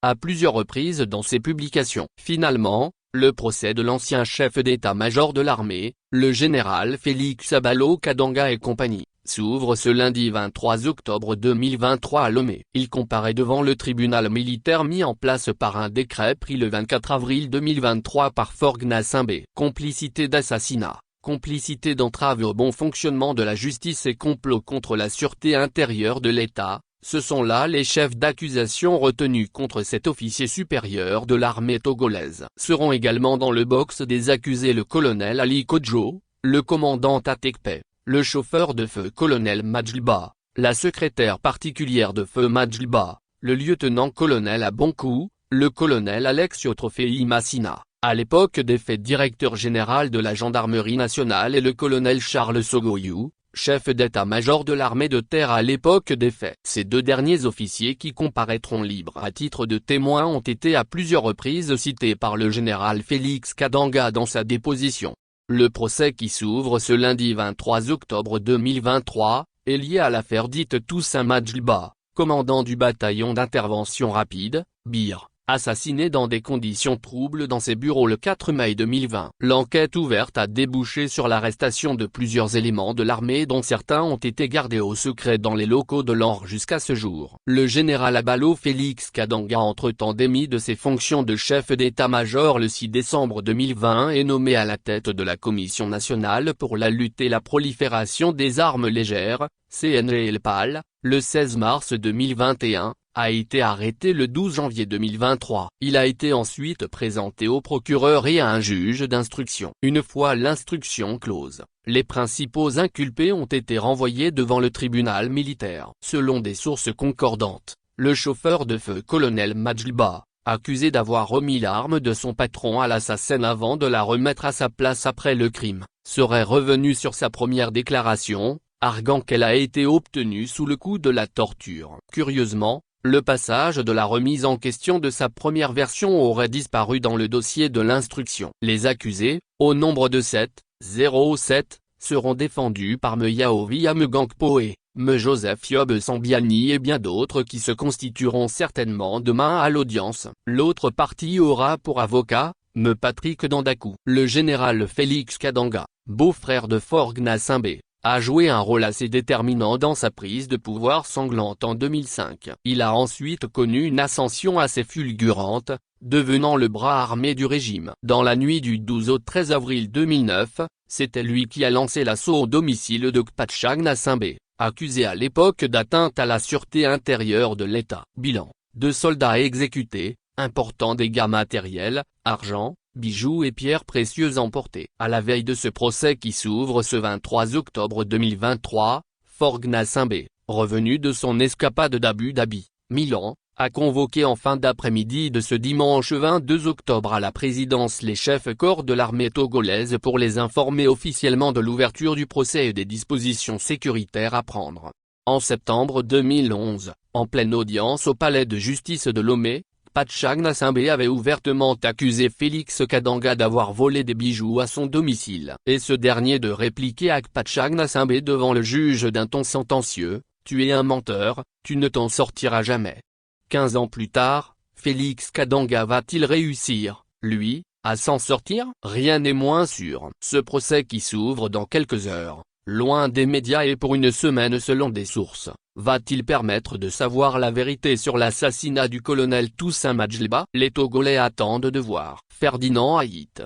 à plusieurs reprises dans ses publications. Finalement, le procès de l'ancien chef d'état-major de l'armée, le général Félix Abalo-Kadanga et compagnie, s'ouvre ce lundi 23 octobre 2023 à Lomé. Il comparaît devant le tribunal militaire mis en place par un décret pris le 24 avril 2023 par Forgna Simbé. Complicité d'assassinat, complicité d'entrave au bon fonctionnement de la justice et complot contre la sûreté intérieure de l'État, ce sont là les chefs d'accusation retenus contre cet officier supérieur de l'armée togolaise. Seront également dans le box des accusés le colonel Ali Kodjo, le commandant Tatekpe, le chauffeur de feu colonel Majliba, la secrétaire particulière de feu Majliba, le lieutenant-colonel Abonkou, le colonel Alexio Trofei Massina, à l'époque des faits directeur général de la gendarmerie nationale, et le colonel Charles Sogoyou, chef d'état-major de l'armée de terre à l'époque des faits. Ces deux derniers officiers qui comparaîtront libres à titre de témoins ont été à plusieurs reprises cités par le général Félix Kadanga dans sa déposition. Le procès qui s'ouvre ce lundi 23 octobre 2023, est lié à l'affaire dite Toussaint Majliba, commandant du bataillon d'intervention rapide, BIR, assassiné dans des conditions troubles dans ses bureaux le 4 mai 2020. L'enquête ouverte a débouché sur l'arrestation de plusieurs éléments de l'armée dont certains ont été gardés au secret dans les locaux de l'ANR jusqu'à ce jour. Le général Abalo Félix Kadanga entre-temps démis de ses fonctions de chef d'état-major le 6 décembre 2020 et nommé à la tête de la Commission nationale pour la lutte et la prolifération des armes légères, CNRELPAL, le 16 mars 2021, a été arrêté le 12 janvier 2023. Il a été ensuite présenté au procureur et à un juge d'instruction. Une fois l'instruction close, les principaux inculpés ont été renvoyés devant le tribunal militaire. Selon des sources concordantes, le chauffeur de feu colonel Majliba, accusé d'avoir remis l'arme de son patron à l'assassin avant de la remettre à sa place après le crime, serait revenu sur sa première déclaration, arguant qu'elle a été obtenue sous le coup de la torture. Curieusement, le passage de la remise en question de sa première version aurait disparu dans le dossier de l'instruction. Les accusés, au nombre de 7, seront défendus par Me Yaovi Amegangpoe, Me Joseph Yob Sambiani et bien d'autres qui se constitueront certainement demain à l'audience. L'autre partie aura pour avocat, Me Patrick Dandakou. Le général Félix Kadanga, beau-frère de Forgna Simbé, a joué un rôle assez déterminant dans sa prise de pouvoir sanglante en 2005. Il a ensuite connu une ascension assez fulgurante, devenant le bras armé du régime. Dans la nuit du 12 au 13 avril 2009, c'était lui qui a lancé l'assaut au domicile de Kpatchagna Simbé, accusé à l'époque d'atteinte à la sûreté intérieure de l'État. Bilan: 2 soldats exécutés, importants dégâts matériels, argent, bijoux et pierres précieuses emportés. À la veille de ce procès qui s'ouvre ce 23 octobre 2023, Forgna Simbé, revenu de son escapade d'Abu Dhabi, Milan, a convoqué en fin d'après-midi de ce dimanche 22 octobre à la présidence les chefs corps de l'armée togolaise pour les informer officiellement de l'ouverture du procès et des dispositions sécuritaires à prendre. En septembre 2011, en pleine audience au palais de justice de Lomé, Kpatchagna Simbé avait ouvertement accusé Félix Kadanga d'avoir volé des bijoux à son domicile. Et ce dernier de répliquer à Kpatchagna Simbé devant le juge d'un ton sentencieux: « Tu es un menteur, tu ne t'en sortiras jamais ». 15 ans plus tard, Félix Kadanga va-t-il réussir, lui, à s'en sortir? Rien n'est moins sûr. Ce procès qui s'ouvre dans quelques heures, loin des médias et pour une semaine selon des sources, va-t-il permettre de savoir la vérité sur l'assassinat du colonel Toussaint Majliba? Les Togolais attendent de voir. Ferdinand Hayit.